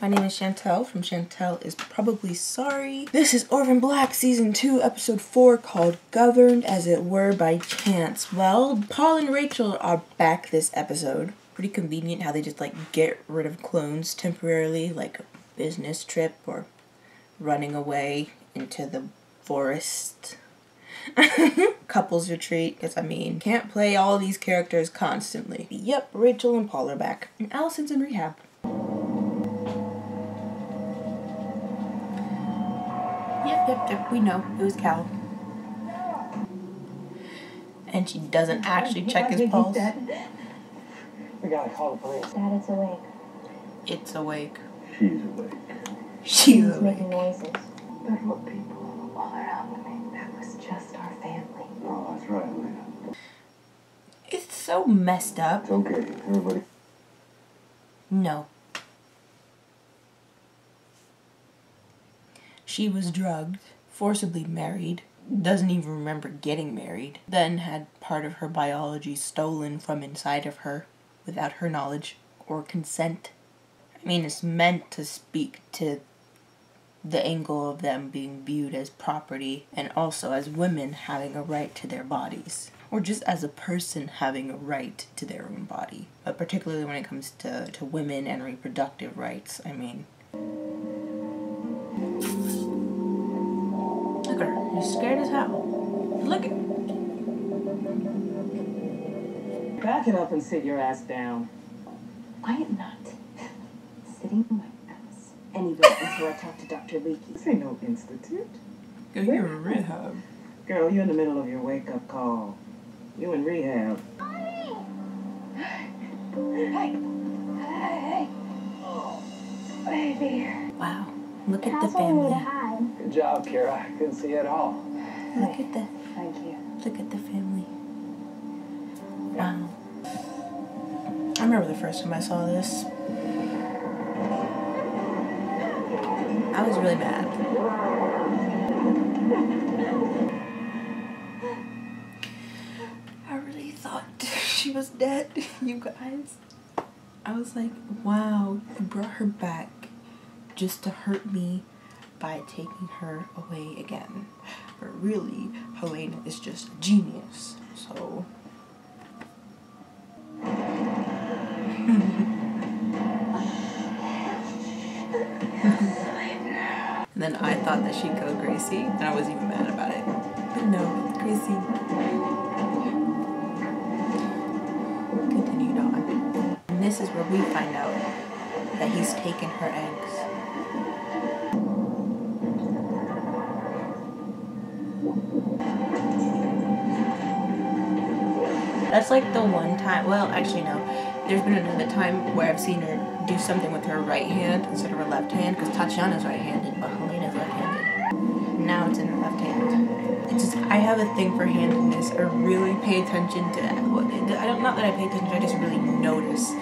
My name is Shantel from Shantel is Probably Sorry. This is Orphan Black Season 2, Episode 4, called Governed As It Were by Chance. Well, Paul and Rachel are back this episode. Pretty convenient how they just, like, get rid of clones temporarily, like a business trip or running away into the forest. Couples retreat, because, I mean, can't play all these characters constantly. Yep, Rachel and Paul are back. And Allison's in rehab. Yep, we know. It was Cal. And she doesn't actually check his pulse. We gotta call the police. Dad, it's awake. It's awake. She's awake. She's He's making awake. noises. There were people All around me. That was just our family. Oh, that's right, Elena. It's so messed up. It's okay. Everybody. No. She was drugged, forcibly married, doesn't even remember getting married, then had part of her biology stolen from inside of her without her knowledge or consent. I mean, it's meant to speak to the angle of them being viewed as property and also as women having a right to their bodies. Or just as a person having a right to their own body. But particularly when it comes to women and reproductive rights, I mean. Look at her. She's scared as hell. Look at her. Back it up and sit your ass down. I am not sitting my ass anywhere until I talk to Dr. Leakey. This ain't no institute. Girl, you're in rehab. Girl, you're in the middle of your wake-up call. You in rehab. Hey! Baby. Wow. Look at the Castle told me to family. hide. Good job, Kara. I couldn't see it at all. Look at the Thank you. look at the family. Wow. I remember the first time I saw this. I was really mad. I really thought she was dead, you guys. I was like, wow, you brought her back just to hurt me by taking her away again. But really, Helena is just a genius, so... And then I thought that she'd go Gracie, and I was even mad about it. But no, Gracie continued on. And this is where we find out that he's taken her eggs. That's like the one time, well, actually no. There's been another time where I've seen her do something with her right hand instead of her left hand, because Tatiana's right-handed, but Helena's left-handed. Now it's in her left hand. It's just, I have a thing for handedness. I really pay attention to, not that I pay attention, I just really notice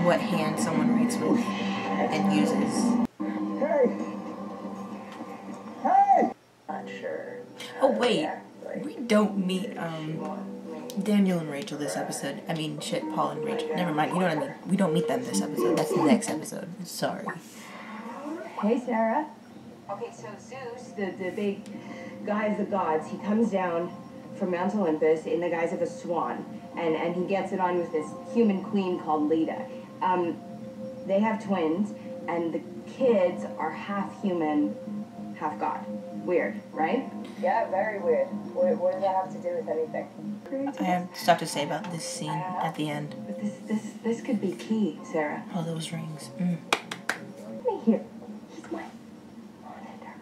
what hand someone writes with and uses. Hey! Not sure. Oh wait, we don't meet Daniel and Rachel this episode. I mean, shit, Paul and Rachel. Never mind, you know what I mean. We don't meet them this episode. That's the next episode. Sorry. Hey, Sarah. Okay, so Zeus, the big guy of the gods, he comes down from Mount Olympus in the guise of a swan, and he gets it on with this human queen called Leda. They have twins, and the kids are half human, half god. Weird, right? Yeah, very weird. What does that have to do with anything? I have stuff to say about this scene at the end. But this could be key, Sarah. Oh, those rings. Let me hear. He's my monitor.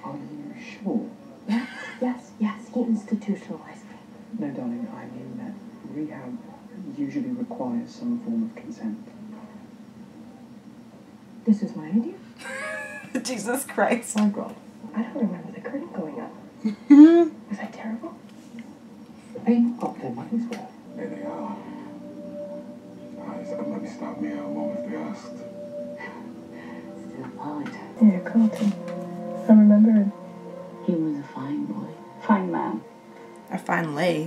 Are you sure? Yes, he institutionalized me. No, darling, I mean that rehab usually requires some form of consent. This was my idea? Jesus Christ. Oh, God. I don't remember the curtain going up. Was I terrible? They got their money's worth. There they are. Eyes that let me stop me at home if they asked. Still lied. Yeah, Carlton. I remember him. He was a fine boy. Fine man. I find Lay. I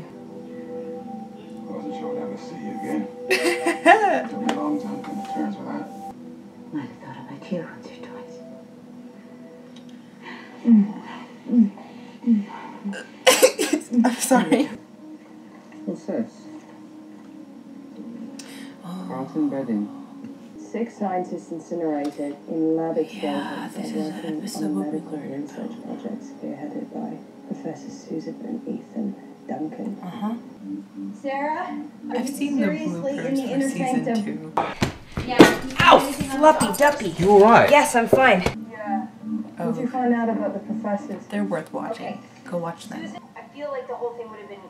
wasn't sure I'd ever see you again. Took me a long time to come to terms with that. Like I'm sorry. What's this? Carlton bedding. 6 scientists incinerated in lab Yeah, explosions this and is an working episode on where we medical learn research projects spearheaded by Professor Susan and Ethan Duncan. Sarah, are I've you seen the seriously in bloopers the for inner season sanctum? 2. Yeah. Ow! Fluffy ducky! You alright? Yes, I'm fine. Yeah. Oh. What'd you find out about the professors? They're worth watching. Okay. Go watch them. Susan, I feel like the whole thing would have been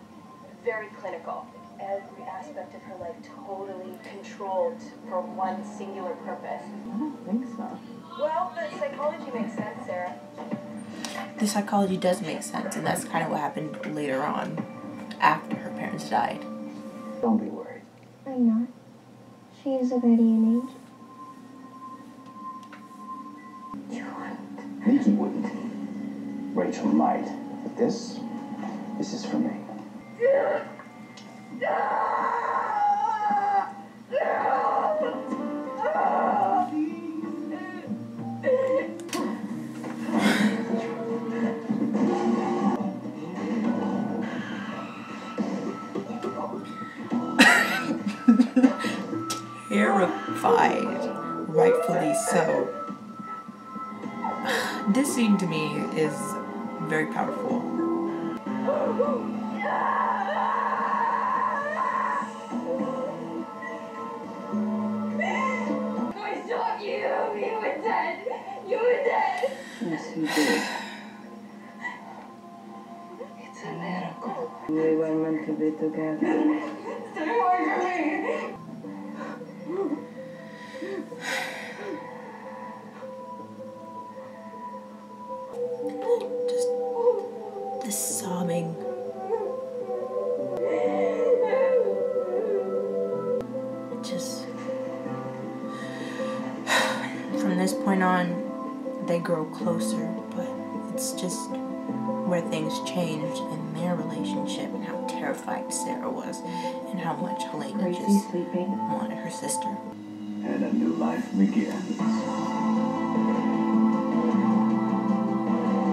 very clinical. Every aspect of her life totally controlled for one singular purpose. I don't think so. Well, the psychology makes sense, Sarah. The psychology does make sense, and that's kind of what happened later on, after her parents died. Don't be worried. I'm not. She is a guardian angel. You wouldn't. Nikki wouldn't. Rachel might. But this is for me. Terrified, rightfully so. This scene to me is very powerful. I saw you! You were dead! You were dead! Yes, you did. It's a miracle. We were meant to be together. Stay away from me! Just the sobbing. Just from this point on, they grow closer, but it's just where things changed in their relationship and how terrified Sarah was and how much Helena Crazy just sleeping. wanted her sister. And a new life begins.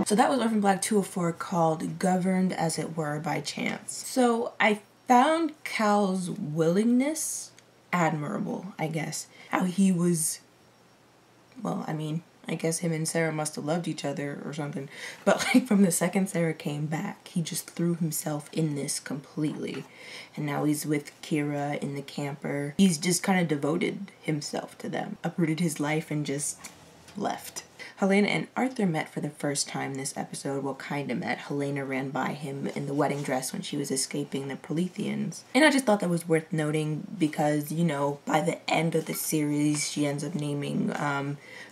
So that was Orphan Black 204 called Governed As It Were by Chance. So I found Cal's willingness admirable, I guess. How he was, well, I mean, I guess him and Sarah must have loved each other or something. But like from the second Sarah came back, he just threw himself in this completely. And now he's with Kira in the camper. He's just kind of devoted himself to them, uprooted his life and just left. Helena and Arthur met for the first time this episode. Well, kind of met. Helena ran by him in the wedding dress when she was escaping the Proletheans. And I just thought that was worth noting because, you know, by the end of the series, she ends up naming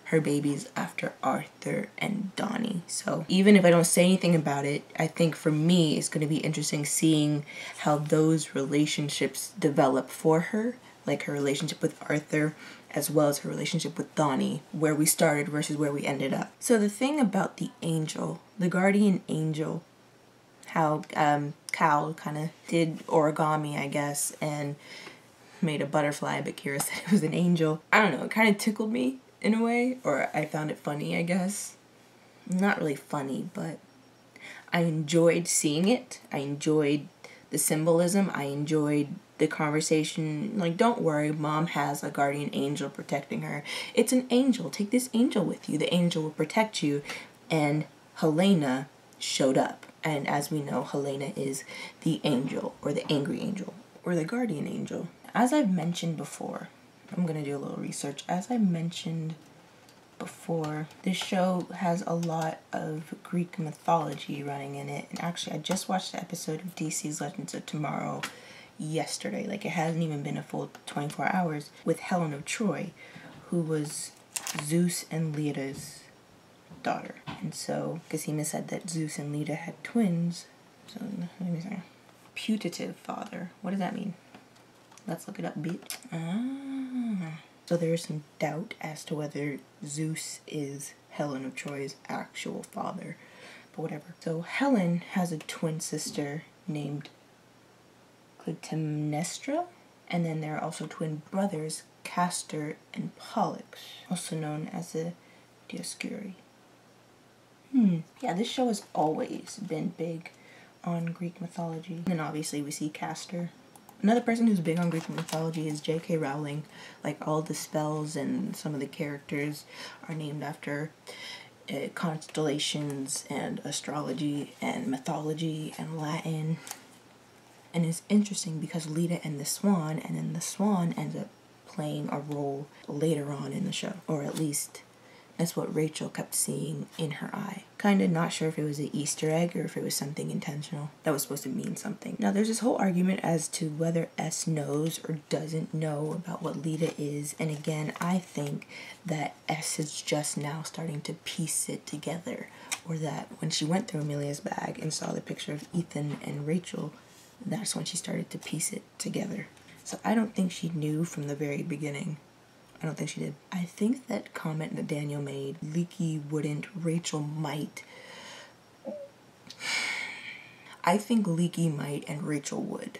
her babies after Arthur and Donnie. So even if I don't say anything about it, I think for me, it's going to be interesting seeing how those relationships develop for her. Like her relationship with Arthur, as well as her relationship with Donnie, where we started versus where we ended up. So the thing about the angel, the guardian angel, how Cal kind of did origami, I guess, and made a butterfly, but Kira said it was an angel. I don't know, it kind of tickled me in a way, or I found it funny, I guess. Not really funny, but I enjoyed seeing it. I enjoyed the symbolism. I enjoyed the conversation. Like, don't worry, mom has a guardian angel protecting her. It's an angel. Take this angel with you. The angel will protect you. And Helena showed up. And as we know, Helena is the angel, or the angry angel, or the guardian angel. As I've mentioned before, I'm going to do a little research. As I mentioned before, this show has a lot of Greek mythology running in it. And actually, I just watched an episode of DC's Legends of Tomorrow yesterday. Like, it hasn't even been a full 24 hours, with Helen of Troy, who was Zeus and Leda's daughter. And so Casima said that Zeus and Leda had twins. So let me see. Putative father. What does that mean? Let's look it up, bitch. So there's some doubt as to whether Zeus is Helen of Troy's actual father. But whatever. So Helen has a twin sister named Clytemnestra. And then there are also twin brothers, Castor and Pollux, also known as the Dioscuri. And yeah, this show has always been big on Greek mythology. And then obviously we see Castor. Another person who's big on Greek mythology is J.K. Rowling. Like, all the spells and some of the characters are named after constellations and astrology and mythology and Latin. And it's interesting because Leda and the Swan, and then the Swan ends up playing a role later on in the show. Or at least that's what Rachel kept seeing in her eye. Kinda not sure if it was an Easter egg or if it was something intentional that was supposed to mean something. Now there's this whole argument as to whether S knows or doesn't know about what Leda is. And again, I think that S is just now starting to piece it together. Or that when she went through Amelia's bag and saw the picture of Ethan and Rachel, that's when she started to piece it together. So I don't think she knew from the very beginning. I don't think she did. I think that comment that Daniel made, Leaky wouldn't, Rachel might. I think Leaky might and Rachel would.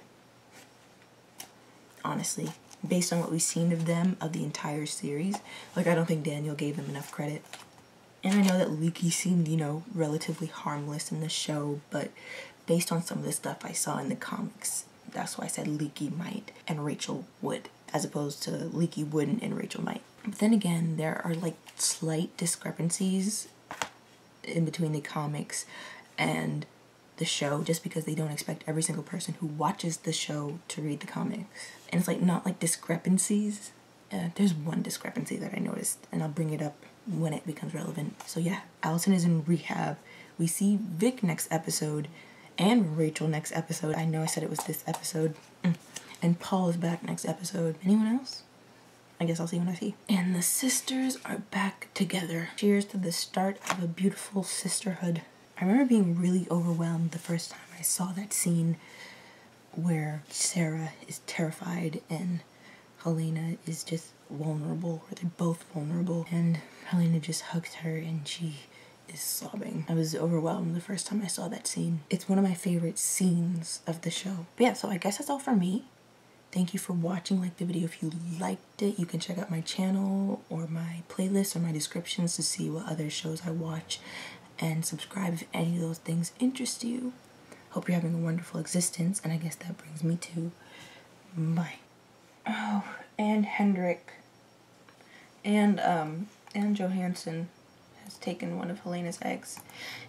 Honestly. Based on what we've seen of them, of the entire series. Like, I don't think Daniel gave them enough credit. And I know that Leaky seemed, you know, relatively harmless in the show, but based on some of the stuff I saw in the comics, that's why I said Leaky might and Rachel would, as opposed to Leaky wouldn't and Rachel might. But then again, there are like slight discrepancies in between the comics and the show, just because they don't expect every single person who watches the show to read the comics. And it's like not like discrepancies. There's one discrepancy that I noticed, and I'll bring it up when it becomes relevant. So yeah, Allison is in rehab. We see Vic next episode and Rachel next episode. I know I said it was this episode. And Paul is back next episode. Anyone else? I guess I'll see when I see. And the sisters are back together. Cheers to the start of a beautiful sisterhood. I remember being really overwhelmed the first time I saw that scene where Sarah is terrified and Helena is just vulnerable, or they're both vulnerable. And Helena just hugs her and she is sobbing. I was overwhelmed the first time I saw that scene. It's one of my favorite scenes of the show. But yeah, so I guess that's all for me. Thank you for watching. Like the video if you liked it. You can check out my channel or my playlist or my descriptions to see what other shows I watch, and subscribe if any of those things interest you. Hope you're having a wonderful existence, and I guess that brings me to bye. Oh, and Hendrik and Johansson has taken one of Helena's eggs,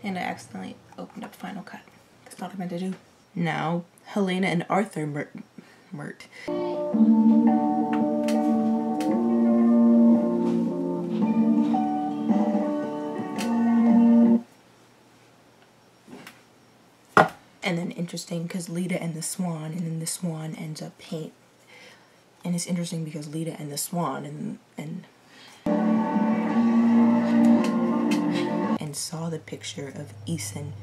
and I accidentally opened up Final Cut. That's not what I meant to do. Now, Helena and Arthur Mert. And then interesting because Leda and the Swan, and then the Swan ends up paint. And it's interesting because Leda and the Swan and saw the picture of Ethan.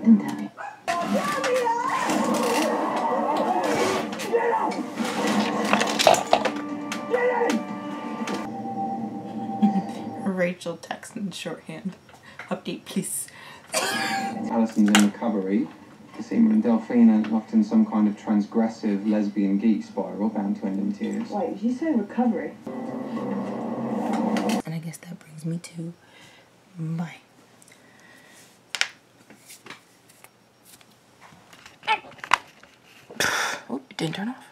Don't tell me. Rachel texts in shorthand. Update, please. Alison's in recovery. The scene when Delphina locked in some kind of transgressive lesbian geek spiral bound to end in tears. Wait, you said recovery? And I guess that brings me to bye. Oh, it didn't turn off.